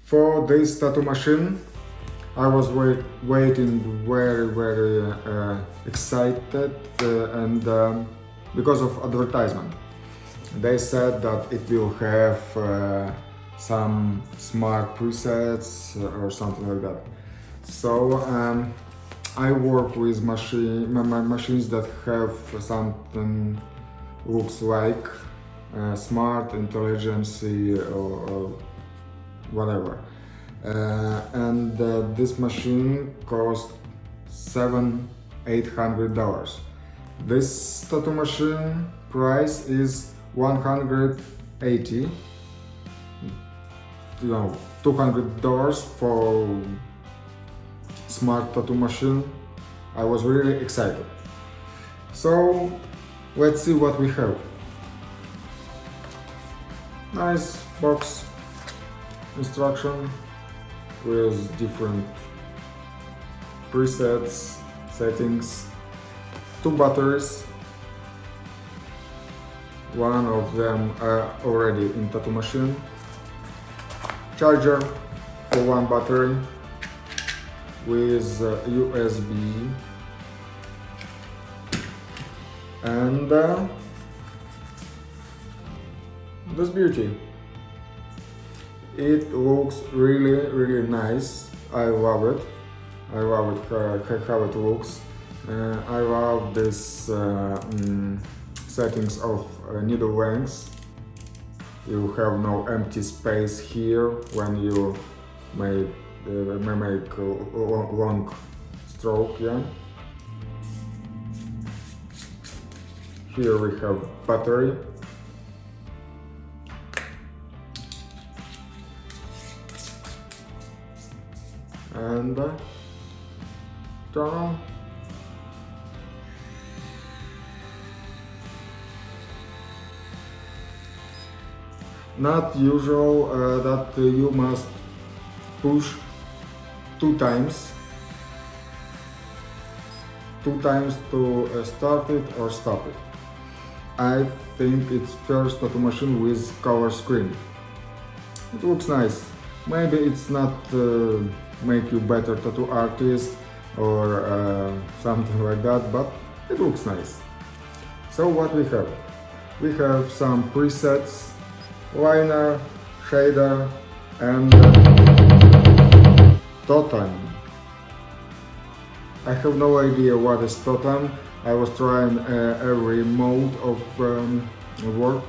For this tattoo machine, I was waiting very excited and because of advertisement. They said that it will have some smart presets or something like that. So I work with machines that have something looks like smart intelligence or whatever. This machine cost $700-800. This tattoo machine price is 180, $200 for smart tattoo machine. I was really excited. So let's see what we have. Nice box instruction with different presets, settings, 2 batteries. One of them are already in tattoo machine. Charger for 1 battery with USB and this beauty. It looks really nice. I love it. I love it how it looks. I love this settings of needle length. You have no empty space here when you may make a long stroke. Yeah. Here we have battery. And turn on. Not usual that you must push 2 times to start it or stop it. I think it's first tattoo machine with color screen. It looks nice. Maybe it's not make you better tattoo artist or something like that, but it looks nice. So what we have? We have some presets, liner, shader and totem. I have no idea what is totem. I was trying every mode of work,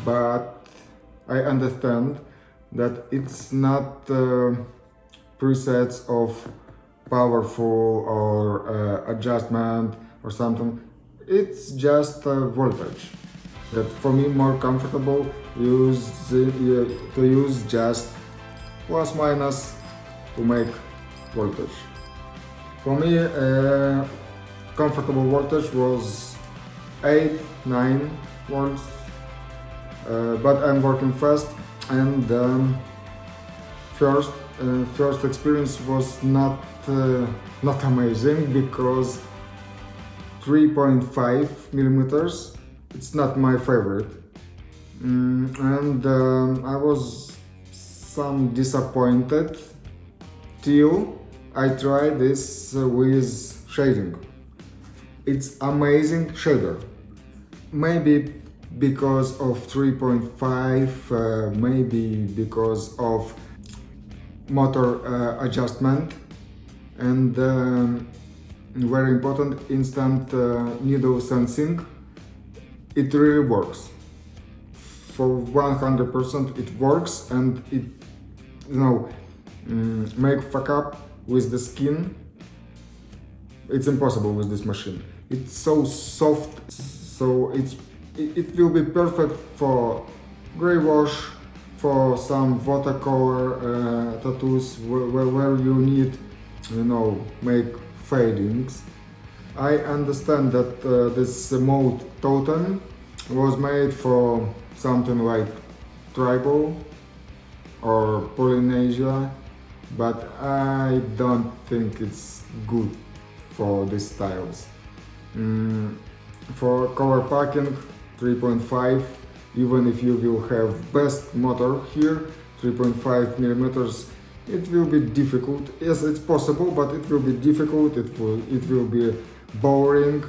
but I understand that it's not presets of powerful or adjustment or something. It's just voltage. That for me more comfortable to use just plus minus to make voltage. For me comfortable voltage was 8-9 volts, but I'm working fast and first experience was not amazing because 3.5 millimeters it's not my favorite, and I was some disappointed till I tried this with shading. It's amazing shader. Maybe because of 3.5, maybe because of motor adjustment and very important instant needle sensing. It really works. For 100% it works, and it make fuck up with the skin. It's impossible with this machine. It's so soft, so it will be perfect for gray wash, for some watercolor tattoos where you need, make fadings. I understand that this mode totem was made for something like tribal or Polynesia, but I don't think it's good for these styles. For color packing, 3.5, even if you will have best motor here, 3.5 millimeters. It will be difficult. Yes, it's possible, but it will be difficult. It will be boring.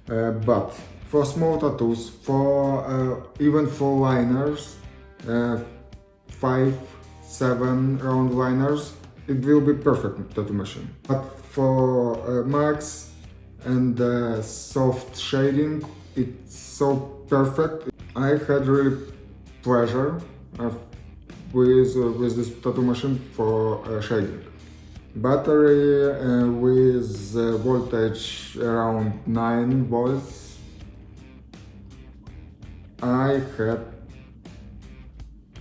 But for small tattoos, for even for liners, 5, 7 round liners, it will be perfect tattoo machine. But for marks and soft shading, it's so perfect. I had really pleasure with this tattoo machine for shading. Battery with voltage around 9 volts. I had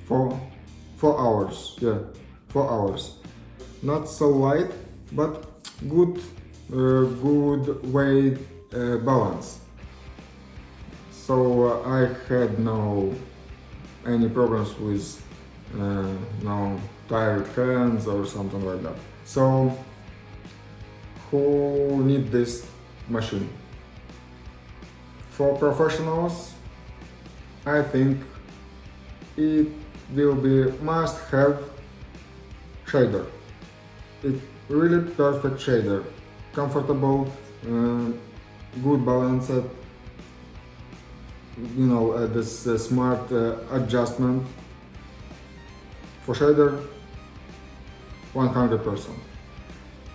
4 hours, yeah, 4 hours. Not so light, but good weight balance. So I had no any problems with no tired hands or something like that. So who need this machine? For professionals, I think it will be must-have shader. It's really perfect shader, comfortable, good balanced. You know, this smart adjustment for shader, 100%.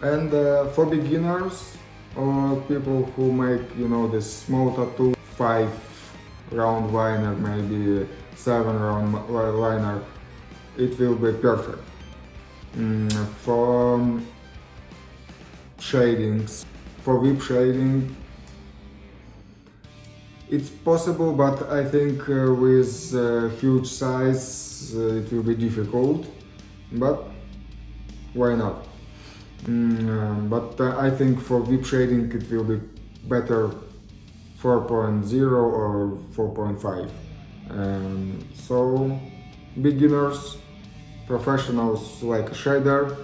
And for beginners or people who make, you know, this small tattoo, 5 round liner, maybe 7 round liner, it will be perfect. For shadings, for whip shading, it's possible, but I think with huge size it will be difficult, but why not? But I think for whip shading it will be better 4.0 or 4.5. So beginners, professionals like a shader,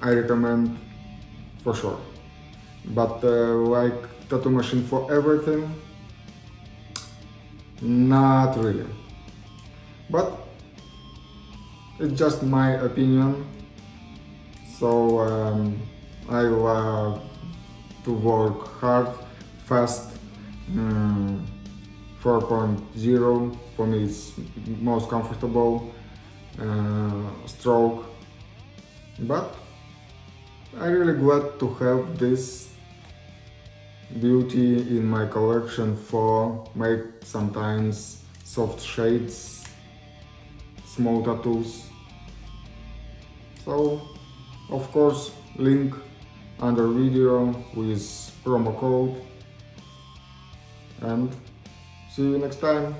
I recommend for sure. But like tattoo machine for everything, not really. But it's just my opinion. So I love to work hard, fast. 4.0 for me is most comfortable stroke. But I'm really glad to have this beauty in my collection for make sometimes soft shades, small tattoos. So of course link under video with promo code, and see you next time.